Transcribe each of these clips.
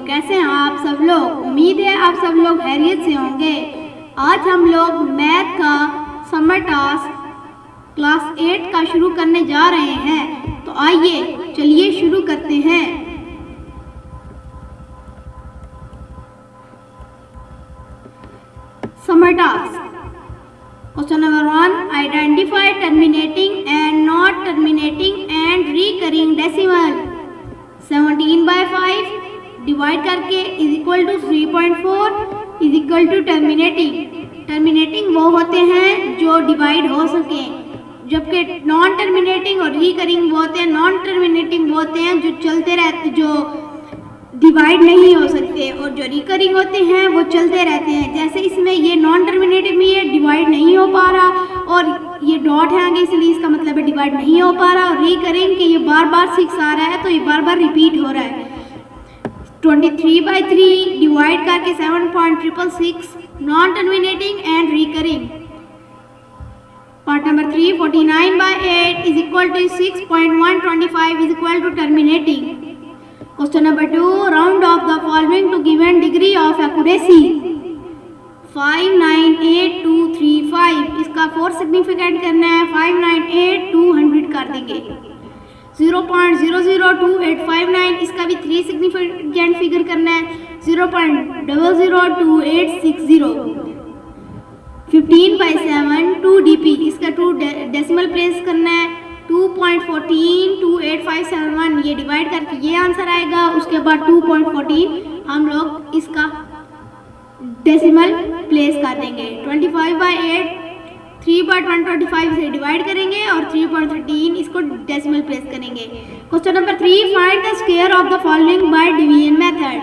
कैसे हैं आप सब लोग। उम्मीद है आप सब लोग खैरियत से होंगे। आज हम लोग मैथ का समर टास्क क्लास 8 का शुरू करने जा रहे हैं। तो आइए चलिए शुरू करते हैं। Summer task question number 1, identify terminating and not terminating and recurring decimal. 17/5 divide करके is equal to 3.4 is equal to terminating. Terminating वो होते हैं जो डिवाइड हो सके, जबकि नॉन टर्मिनेटिंग और रिकरिंग वो होते हैं, नॉन टर्मिनेटिंग वो होते हैं जो चलते रहते, जो डिवाइड नहीं हो सकते, और जो रिकरिंग होते हैं वो चलते रहते हैं। जैसे इसमें ये नॉन टर्मिनेटिंग में ये डिवाइड नहीं हो पा रहा और ये डॉट है आगे, इसलिए इसका मतलब है डिवाइड नहीं हो पा रहा। और रिकरिंग के ये बार बार 6 आ रहा है तो ये बार बार रिपीट हो रहा है। 23/3 डिवाइड करके 7.666 non terminating and recurring. Part number 3, 49/8 is equal to 6.125 is equal to terminating. Question number 2, round off the following to given degree of accuracy. 598,235 इसका 4 सिग्निफिकेंट करना है। 598 200 कर देंगे। 0.002859 इसका भी 3 सिग्निफिकेंट फिगर करना है। 0.002860। 15/7 2 dp इसका 2 डेसिमल प्लेस करना है। 2.142857 ये डिवाइड करके ये आंसर आएगा। उसके बाद 2.14 हम लोग इसका डेसिमल प्लेस कर देंगे। 25/8 3/125 से डिवाइड करेंगे और 3.13 इसको डेसिमल प्लेस करेंगे। Question number 3, find the square of the following by division method.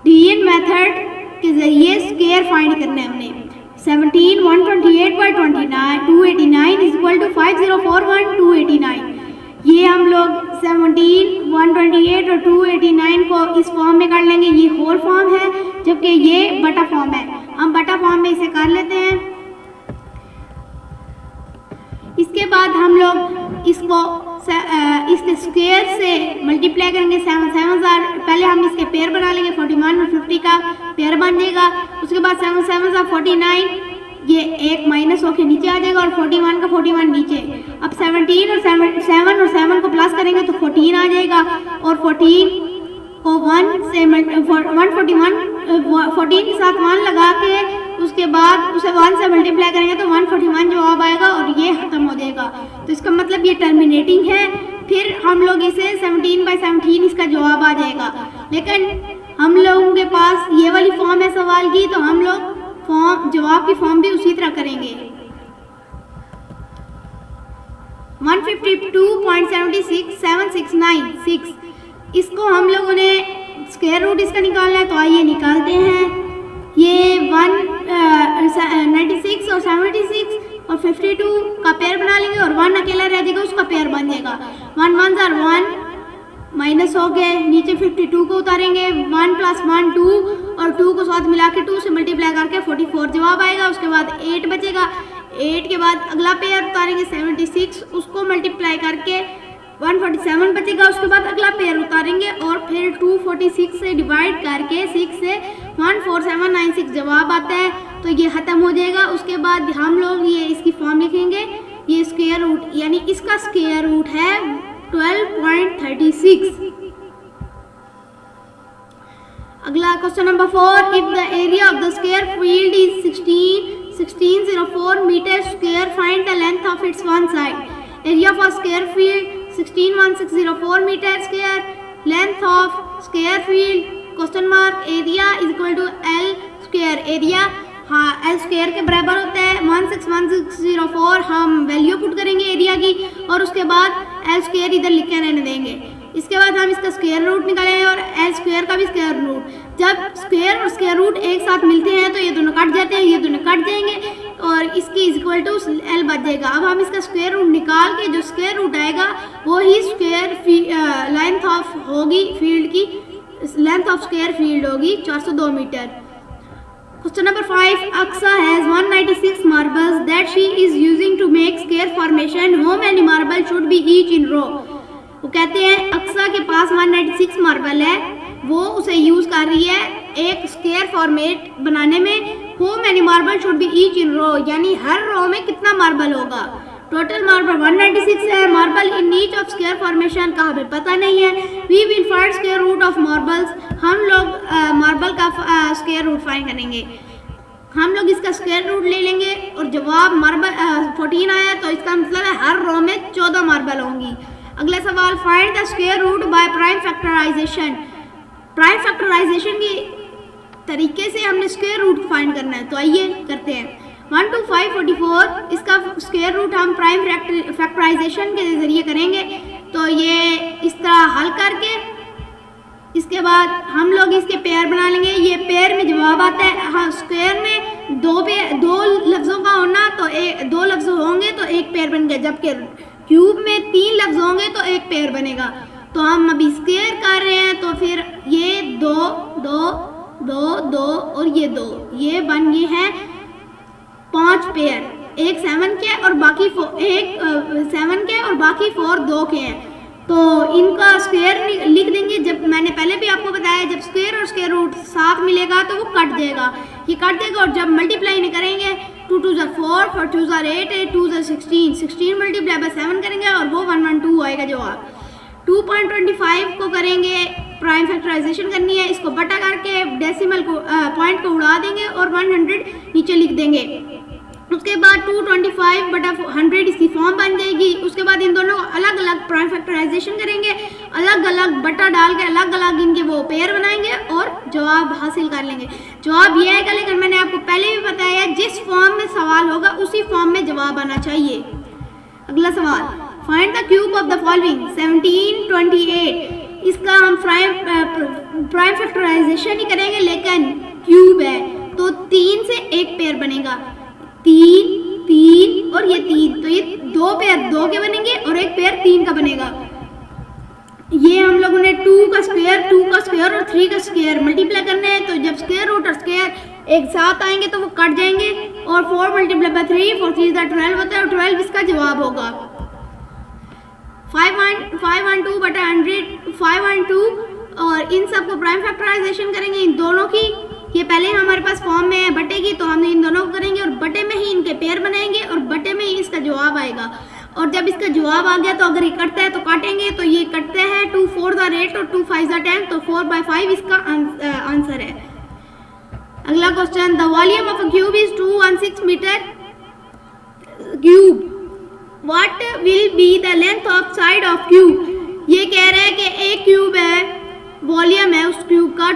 Division method के जरिए स्क्वायर फाइंड करना है हमने। 17 128/29 289 इज इक्वल टू 5041 ये हम लोग 17 128 और 289 को इस फॉर्म में कर लेंगे। ये होल फॉर्म है जबकि ये बटा फॉर्म है। हम बटा फॉर्म में इसे कर लेते हैं। इसके बाद हम लोग इसको इसके स्क्वायर से मल्टीप्लाई करेंगे। 7 पहले हम इसके पेयर बना लेंगे। 41 और 50 का पेयर बन जाएगा। उसके बाद 7 7 49 ये एक माइनस होके नीचे आ जाएगा और 41 का 41 नीचे। अब 17 और 7 को प्लस करेंगे तो 14 आ जाएगा और 14 को 1 से 141 14 के साथ 1 लगा के उसके बाद उसे 1 से मल्टीप्लाई करेंगे तो 141 जवाब आएगा और ये खत्म हो जाएगा। तो इसका मतलब ये टर्मिनेटिंग है। फिर हम लोग इसे 17/17 इसका जवाब आ जाएगा। लेकिन हम लोगों के पास ये वाली फॉर्म है सवाल की, तो हम लोग जवाब की फॉर्म भी उसी तरह करेंगे। 152.76769 इसको हम लोगों ने स्क्वायर रूट इसका निकालना है। तो आइए निकालते हैं। ये 196 और 76 और 52 का पेयर बना लेंगे और 1 अकेला रह जाएगा, उसका पेयर बन जाएगा। 1 1 1 माइनस हो गए, नीचे 52 को उतारेंगे। 1 + 1 2 और 2 को साथ मिला के 2 से मल्टीप्लाई करके 44 जवाब आएगा। उसके बाद 8 बचेगा। 8 के बाद अगला पेयर उतारेंगे 76, उसको मल्टीप्लाई करके 147 बचेगा। उसके बाद अगला पेयर उतारेंगे और फिर 246 से डिवाइड करके 6 से 14796 जवाब आता है। तो ये ख़त्म हो जाएगा। उसके बाद हम लोग ये इसकी फॉर्म लिखेंगे। ये स्क्वायर रूट यानी इसका स्क्वायर रूट है 12.36। अगला question number 4, if the area of the square field is 1604 metre square, find the length of its one side. Area for square field 161604 metre square, length of square field question mark area is equal to L square. Area हाँ L square के बराबर होता है। 161604 हम value put करेंगे area की और उसके बाद एल स्क्वायर इधर लिख के रहने देंगे। इसके बाद हम इसका स्क्वायर रूट निकालेंगे और एल स्क्वायर का भी स्क्वायर रूट। जब स्क्वायर और स्क्वायर रूट एक साथ मिलते हैं तो ये दोनों कट जाते हैं, ये दोनों कट जाएंगे और इसकी इज इक्वल टू एल बच जाएगा। अब हम इसका स्क्वायर रूट निकाल के जो स्क्वायर रूट आएगा वो ही स्क्वायर लेंथ ऑफ होगी फील्ड की, लेंथ ऑफ स्क्वायर फील्ड होगी 402 metre. Question number 5. Aksa has 196 marbles that she is using to make square formation. How many marbles should be each in row? वो कहते हैं अक्सा के पास 196 marble है वो उसे यूज़ कर रही है एक स्क्वायर फॉर्मेट बनाने में। How many marble should be each in row, यानी हर रो में कितना मार्बल होगा। टोटल मार्बल 196 है। Marble in each of square formation का हमें पता नहीं है। We will find square root of marbles, हम लोग मार्बल का स्क्वायर रूट फाइंड करेंगे। हम लोग इसका स्क्वायर रूट ले लेंगे और जवाब मार्बल 14 आया, तो इसका मतलब है हर रो में 14 मार्बल होंगी। अगला सवाल, find the square root by prime factorisation. Prime factorisation के तरीके से हमने स्क्वायर रूट फाइंड करना है, तो आइए करते हैं। 1 to 544 इसका स्क्वायर रूट हम प्राइम फैक्टराइजेशन के जरिए करेंगे। तो ये इस तरह हल करके इसके बाद हम लोग इसके पेयर बना लेंगे। ये पेयर में जवाब आता है, हाँ स्क्वायर में दो लफ्ज़ों का होना, तो दो लफ्ज़ होंगे तो एक पेयर बन गया, जबकि क्यूब में 3 लफ्ज़ होंगे तो एक पेयर बनेगा। तो हम अभी स्क्वायर कर रहे हैं, तो फिर ये 2 2 2 2 और ये 2, ये बन गए हैं 5 पेयर। एक 7 के और बाकी 7 के और बाकी 4 2 के हैं। तो इनका स्क्वायर लिख देंगे। जब मैंने पहले भी आपको बताया, जब स्क्वायर और स्क्वायर रूट साथ मिलेगा तो वो कट जाएगा, ये कट जाएगा। और जब मल्टीप्लाई नहीं करेंगे 2 2 4 4 2 8 8 2 16 16 मल्टीप्लाई बाय 7 करेंगे और वो 112 आएगा जवाब। 2.25 को करेंगे, प्राइम फैक्टराइजेशन करनी है, इसको बटा करके डेसिमल को पॉइंट को उड़ा देंगे और 100 नीचे लिख देंगे। उसके बाद 225/100 इसकी फॉर्म बन जाएगी। उसके बाद इन दोनों को अलग अलग प्राइम फैक्टराइजेशन करेंगे, अलग अलग बटा डाल के अलग अलग इनके वो पेयर बनाएंगे और जवाब हासिल कर लेंगे। जवाब ये आएगा, लेकिन मैंने आपको पहले भी बताया जिस फॉर्म में सवाल होगा उसी फॉर्म में जवाब आना चाहिए। अगला सवाल, find the cube of the following 17 28। इसका हम प्राइम फैक्टराइजेशन ही करेंगे, लेकिन क्यूब है तो 3 से एक पेयर बनेगा, 3 3 और ये 3, तो ये 2 पेयर 2 के बनेंगे और एक पेयर 3 का बनेगा। ये हम लोगों ने 2 का स्क्वायर और 3 का स्क्वायर मल्टीप्लाई करना है। तो जब स्क्वायर रूट और स्क्वायर एक साथ आएंगे तो वो कट जाएंगे और 4 मल्टीप्लाई बाय 3 4 3 12 होता है और 12 इसका जवाब होगा। 512/100 512 और इन सबको प्राइम फैक्टराइजेशन करेंगे इन दोनों की। ये पहले हमारे पास फॉर्म में है बटे की, तो हम इन दोनों को करेंगे और बटे में ही इनके पेयर बनाएंगे और बटे में ही इसका जवाब आएगा। और जब इसका जवाब आ गया तो अगर ये कटता है तो काटेंगे, तो ये कटता है 2 4 8 और 2 5 10, तो 4/5 इसका आंसर है। अगला question, the volume of a cube is 216 metre cube, what will be the length of side of cube. ये कह रहे हैं कि एक क्यूब है, वॉल्यूम है उस क्यूब का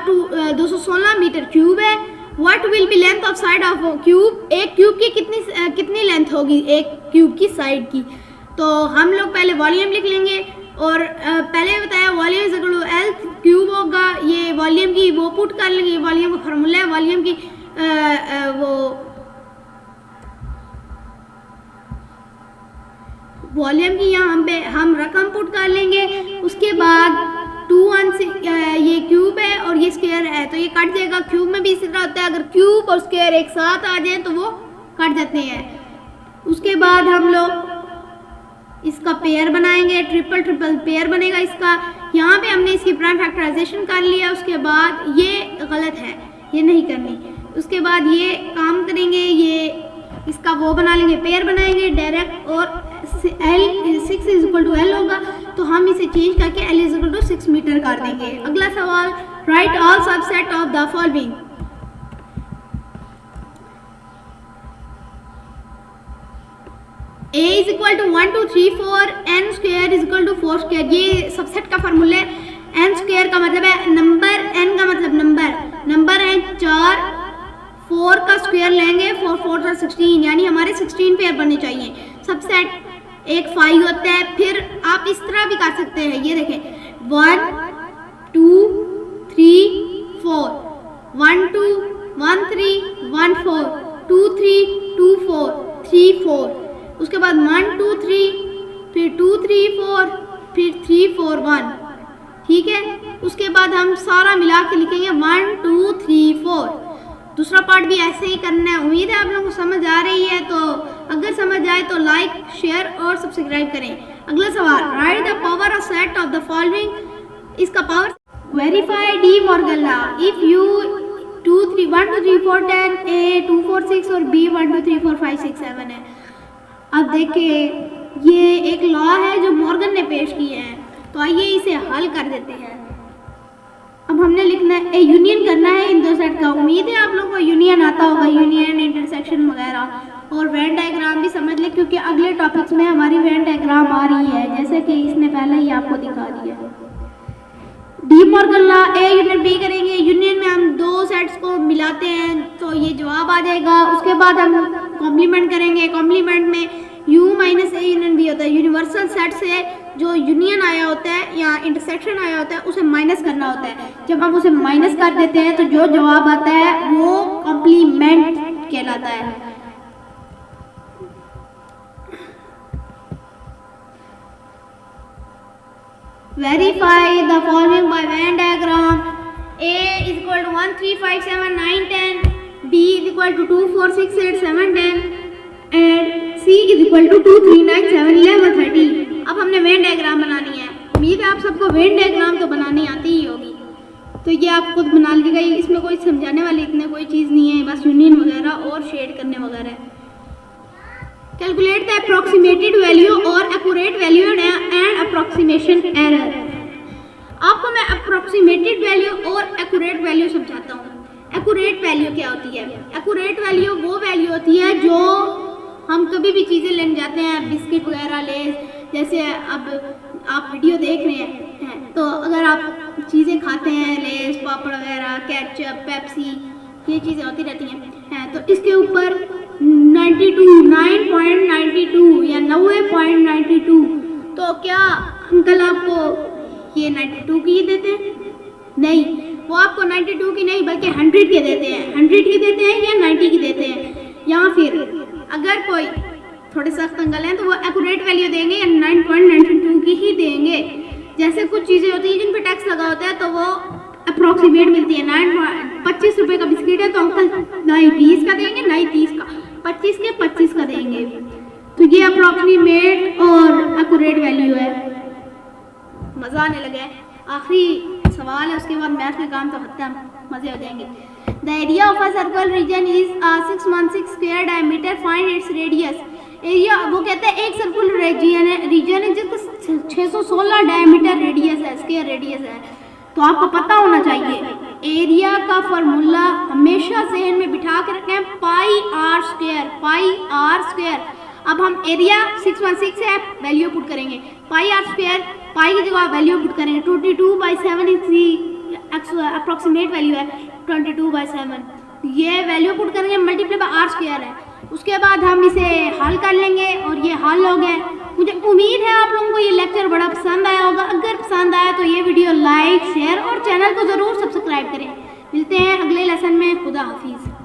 216 मीटर क्यूब है। What will B length of side of cube, एक क्यूब की कितनी लेंथ होगी एक क्यूब की साइड की। तो हम लोग पहले वॉल्यूम लिख लेंगे और पहले बताया volume is equal to L cube होगा। ये वॉल्यूम की वो पुट कर लेंगे, वॉल्यूम का फार्मूला है, वॉल्यूम की वॉल्यूम की यहाँ हम रकम पुट कर लेंगे। उसके बाद 216 ये क्यूब है और ये स्क्वायर है, तो ये कट जाएगा। क्यूब में भी इसी तरह होता है, अगर क्यूब और स्क्वायर एक साथ आ जाए तो वो कट जाते हैं। उसके बाद हम लोग इसका पेयर बनाएंगे, ट्रिपल पेयर बनेगा इसका। यहाँ पे हमने इसकी प्राइम फैक्टराइजेशन कर लिया। उसके बाद ये गलत है, ये नहीं करनी। उसके बाद ये काम करेंगे, ये इसका वो बना लेंगे, पेयर बनाएंगे डायरेक्ट और L 6 is equal to L होगा, तो हम इसे चेंज करके L is equal to 6 metre कर देंगे। अगला सवाल, write all subset of the following. A is equal to 1 2 3 4, n square is equal to 4 square. ये सबसेट का फार्मूला है। n स्क्वायर का मतलब है नंबर, n का मतलब नंबर है 4, 4 का स्क्वायर लेंगे 4 4 और 16, यानी हमारे 16 पेयर बनने चाहिए। सबसेट एक 5 होता है। फिर आप इस तरह भी कर सकते हैं, ये देखें 1 2 3 4 1 2 1 3 1 4 2 3 2 4 3 4। उसके बाद 1 2 3 फिर 2 3 4 फिर 3 4 1, ठीक है। उसके बाद हम सारा मिला के लिखेंगे 1 2 3 4। दूसरा पार्ट भी ऐसे ही करना है। उम्मीद है आप लोगों को समझ आ रही है, तो अगर समझ आए तो लाइक शेयर और सब्सक्राइब करें। अगला सवाल, write the power of set of the following. इसका power verify De Morgan law if you 2 3 1 2 3 4 10 A 2 4 6 और बी 1 2 3 4 5 6 7 है। अब देखिए ये एक लॉ है जो मॉर्गन ने पेश की है, तो आइए इसे हल कर देते हैं। अब हमने लिखना है यूनियन करना है इन दो सेट का। उम्मीद है आप लोगों को यूनियन आता होगा, यूनियन इंटरसेक्शन वगैरह, और वेन डायग्राम भी समझ ले क्योंकि अगले टॉपिक्स में हमारी वेन डायग्राम आ रही है, जैसे कि इसने पहले ही आपको दिखा दिया। डी Morgan law A union B करेंगे, यूनियन में हम दो सेट्स को मिलाते हैं तो ये जवाब आ जाएगा। उसके बाद हम कॉम्प्लीमेंट करेंगे, कॉम्प्लीमेंट में U minus A union B होता है। यूनिवर्सल सेट से जो यूनियन आया होता है या इंटरसेक्शन आया होता है उसे माइनस करना होता है। जब हम उसे माइनस कर देते हैं तो जो जवाब आता है वो कॉम्प्लीमेंट कहलाता है। Verify the following by Venn diagram. A is equal to 1 3 5 7 9 10, B is equal to 2 4 6 8 7 10 and C is equal to 2 3 9 7 11 13। अब हमने वेन डायग्राम बनानी है। उम्मीद है आप सबको वेन डायग्राम तो बनानी आती ही होगी, तो ये आप खुद बना लीजिएगा। इसमें कोई समझाने वाली इतने कोई चीज़ नहीं है, बस यूनियन वगैरह और शेड करने वगैरह है। Calculate the approximated value or accurate value and approximation error। आपको मैं approximated value और accurate value समझाता हूँ। accurate value क्या होती है? accurate value वो value होती है जो हम कभी भी चीज़ें लेने जाते हैं, बिस्किट वगैरह ले, जैसे अब आप वीडियो देख रहे हैं तो अगर आप चीज़ें खाते हैं, लेस पापड़ वगैरह, केचप, पेप्सी, ये चीज़ें होती रहती हैं तो इसके ऊपर 9.92 या 90.92, तो क्या अंकल आपको ये 92 की देते हैं? नहीं, वो आपको 92 की नहीं बल्कि 100 के देते हैं। 100 की देते हैं या 90 की देते हैं। या फिर अगर कोई थोड़े सख्त अंकल हैं तो वो एक्यूरेट वैल्यू देंगे या 9.92 की ही देंगे। जैसे कुछ चीज़ें होती हैं जिन पर टैक्स लगा होता है तो वो अप्रॉक्सीमेट मिलती है। 25 रुपये का बिस्किट है तो अंकल ना ही 20 का देंगे ना ही 30 का, 25 के 25 का देंगे। तो ये अप्रॉक्सीमेट और एक्यूरेट वैल्यू है। मज़ा आने लगा है। आखिरी सवाल है, उसके बाद मैथ का काम तो खत्म, मज़े हो जाएंगे। The area of a circle region is 616 square diameter, find its radius. Area वो कहते हैं एक सर्कुलर रीजन है जिसका 616 डायमीटर रेडियस है, स्क्वायर रेडियस है। तो आपको पता होना चाहिए एरिया का फॉर्मूला हमेशा जहन में बिठा के रखें, पाई आर स्क्वायर। अब हम एरिया 616 है, वैल्यू पुट करेंगे, पाई आर स्क्वायर, पाई की जगह वैल्यू पुट करेंगे 22/7 इसकी अप्रॉक्सीमेट वैल्यू है 22/7। ये वैल्यू पुट करेंगे, मल्टीप्लाई बाय आर स्क्वायर है। उसके बाद हम इसे हल कर लेंगे और ये हल हो गया। मुझे उम्मीद है आप लोगों को ये लेक्चर बड़ा पसंद आया होगा। अगर पसंद आया तो ये वीडियो लाइक, शेयर और चैनल को ज़रूर सब्सक्राइब करें। मिलते हैं अगले लेसन में। खुदा हाफिज़।